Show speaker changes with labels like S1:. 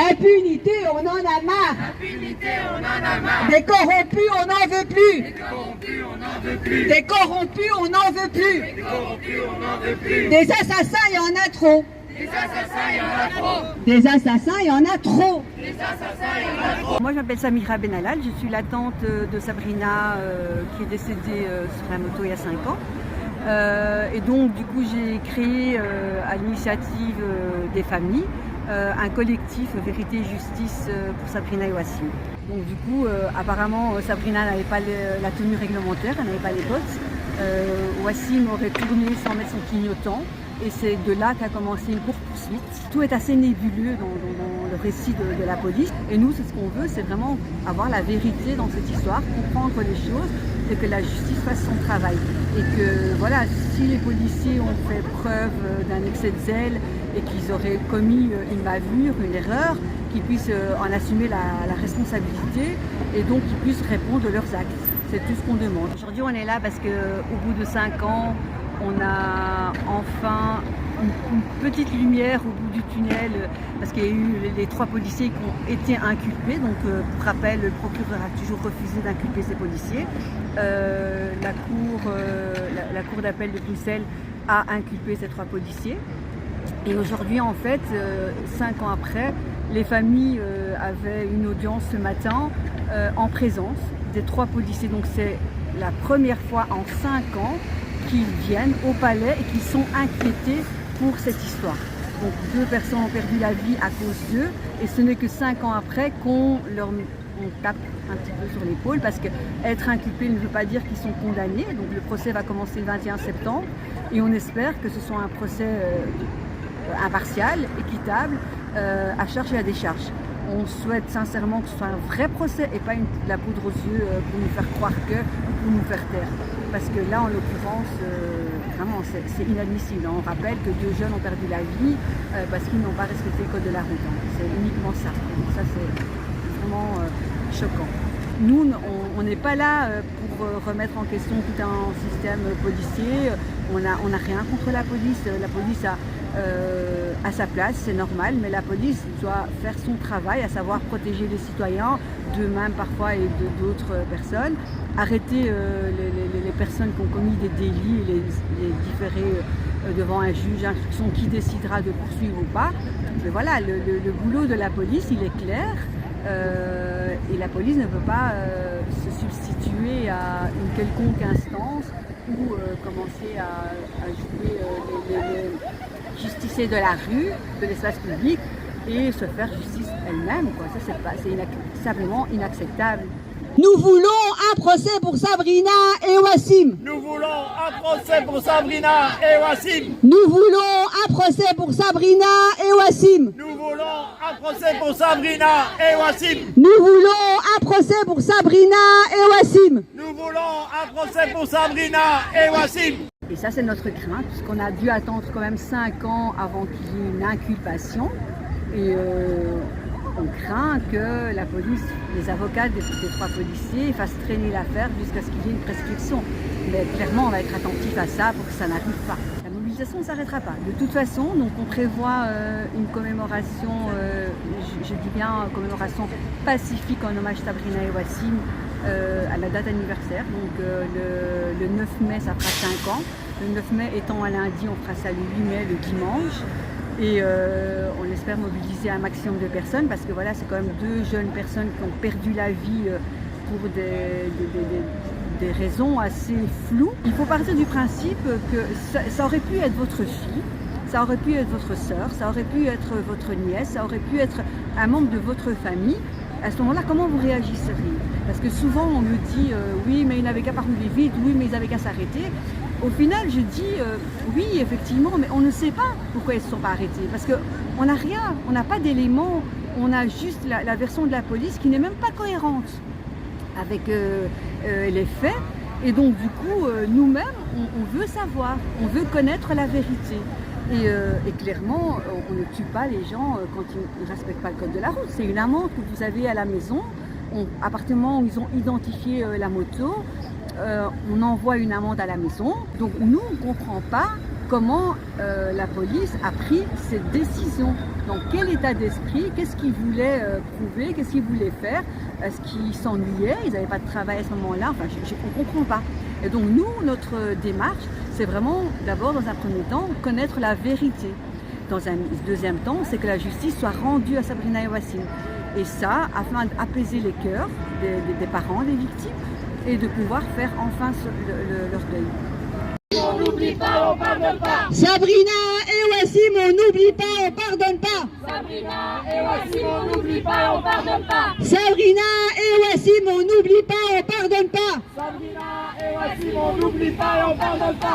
S1: L'impunité, on en a marre. Des corrompus, on n'en veut plus. Des corrompus, on n'en veut plus. Des assassins, il y en a trop. Des assassins, il y en a trop.
S2: Moi, je m'appelle Samira Benalal, je suis la tante de Sabrina qui est décédée sur la moto il y a 5 ans. Et donc, du coup, j'ai créé à l'initiative des familles un collectif Vérité et Justice pour Sabrina et Wassim. Donc, du coup, apparemment, Sabrina n'avait pas la tenue réglementaire, elle n'avait pas les bottes. Wassim aurait tourné sans mettre son clignotant. Et c'est de là qu'a commencé une poursuite. Tout est assez nébuleux dans le récit de la police. Et nous, c'est ce qu'on veut, c'est vraiment avoir la vérité dans cette histoire, comprendre les choses et que la justice fasse son travail. Et que voilà, si les policiers ont fait preuve d'un excès de zèle et qu'ils auraient commis une bavure, une erreur, qu'ils puissent en assumer la responsabilité et donc qu'ils puissent répondre de leurs actes. C'est tout ce qu'on demande. Aujourd'hui, on est là parce qu'au bout de 5 ans, on a enfin une petite lumière au bout du tunnel parce qu'il y a eu les 3 policiers qui ont été inculpés. Donc, pour rappel, le procureur a toujours refusé d'inculper ces policiers. La cour d'appel de Bruxelles a inculpé ces 3 policiers. Et aujourd'hui, en fait, 5 ans après, les familles avaient une audience ce matin en présence des 3 policiers. Donc, c'est la première fois en 5 ans qu'ils viennent au palais et qu'ils sont inquiétés pour cette histoire. Donc 2 personnes ont perdu la vie à cause d'eux et ce n'est que 5 ans après qu'on tape un petit peu sur l'épaule parce qu'être inculpé ne veut pas dire qu'ils sont condamnés. Donc le procès va commencer le 21 septembre et on espère que ce soit un procès impartial, équitable, à charge et à décharge. On souhaite sincèrement que ce soit un vrai procès et pas de la poudre aux yeux pour nous faire croire que, pour nous faire taire. Parce que là, en l'occurrence, vraiment, c'est inadmissible. On rappelle que 2 jeunes ont perdu la vie parce qu'ils n'ont pas respecté le code de la route. C'est uniquement ça. Donc ça, c'est vraiment choquant. Nous, on n'est pas là pour remettre en question tout un système policier. On n'a rien contre la police. La police a sa place, c'est normal, mais la police doit faire son travail, à savoir protéger les citoyens d'eux-mêmes parfois et d'autres personnes, arrêter les personnes qui ont commis des délits et les différer devant un juge d'instruction qui décidera de poursuivre ou pas. Mais voilà, le boulot de la police, il est clair. Et la police ne peut pas se substituer à une quelconque instance ou commencer à jouer les justiciers de la rue, de l'espace public et se faire justice elle-même. Ça, c'est simplement inacceptable.
S1: Nous voulons un procès pour Sabrina et Wassim.
S3: Nous voulons un procès pour Sabrina et Wassim.
S1: Nous voulons un procès pour Sabrina et Wassim.
S3: Nous voulons un procès pour Sabrina et Wassim.
S1: Nous voulons un procès pour Sabrina et Wassim.
S3: Nous voulons un procès pour Sabrina et Wassim.
S2: Et ça, c'est notre crainte, puisqu'on a dû attendre quand même 5 ans avant qu'il y ait une inculpation. Et on craint que la police, les avocats des 3 policiers fassent traîner l'affaire jusqu'à ce qu'il y ait une prescription. Mais clairement, on va être attentif à ça pour que ça n'arrive pas. La mobilisation ne s'arrêtera pas. De toute façon, donc on prévoit une commémoration, je dis bien commémoration pacifique en hommage à Sabrina et Wassim à la date anniversaire. Donc le 9 mai, ça fera 5 ans. Le 9 mai étant un lundi, on fera ça le 8 mai, le dimanche. Et on espère mobiliser un maximum de personnes parce que voilà, c'est quand même 2 jeunes personnes qui ont perdu la vie pour des raisons assez floues. Il faut partir du principe que ça aurait pu être votre fille, ça aurait pu être votre sœur, ça aurait pu être votre nièce, ça aurait pu être un membre de votre famille. À ce moment-là, comment vous réagisseriez? Parce que souvent on me dit oui, mais ils n'avaient qu'à pas rouler vite, oui, mais ils avaient qu'à s'arrêter. Au final, je dis oui, effectivement, mais on ne sait pas pourquoi ils ne se sont pas arrêtés. Parce qu'on n'a rien, on n'a pas d'éléments, on a juste la version de la police qui n'est même pas cohérente avec les faits. Et donc, du coup, nous-mêmes, on veut savoir, on veut connaître la vérité. Et clairement, on ne tue pas les gens quand ils ne respectent pas le code de la route. C'est une amende que vous avez à la maison. À partir du moment où ils ont identifié la moto, on envoie une amende à la maison. Donc nous, on ne comprend pas comment la police a pris cette décision. Dans quel état d'esprit, qu'est-ce qu'ils voulaient prouver, qu'est-ce qu'ils voulaient faire, est-ce qu'ils s'ennuyaient, ils n'avaient pas de travail à ce moment-là, enfin on ne comprend pas. Et donc nous, notre démarche, c'est vraiment d'abord dans un premier temps connaître la vérité. Dans un deuxième temps, c'est que la justice soit rendue à Sabrina et Wassim. Et ça, afin d'apaiser les cœurs des parents, des victimes, et de pouvoir faire enfin leur deuil.
S3: On n'oublie pas, on pardonne pas.
S1: Sabrina et Wassim, on n'oublie pas, on pardonne pas.
S3: Sabrina et Wassim, on n'oublie pas, on pardonne pas.
S1: Sabrina et Wassim, on n'oublie pas, on pardonne pas.
S3: Sabrina et Wassim, on n'oublie pas et on pardonne pas.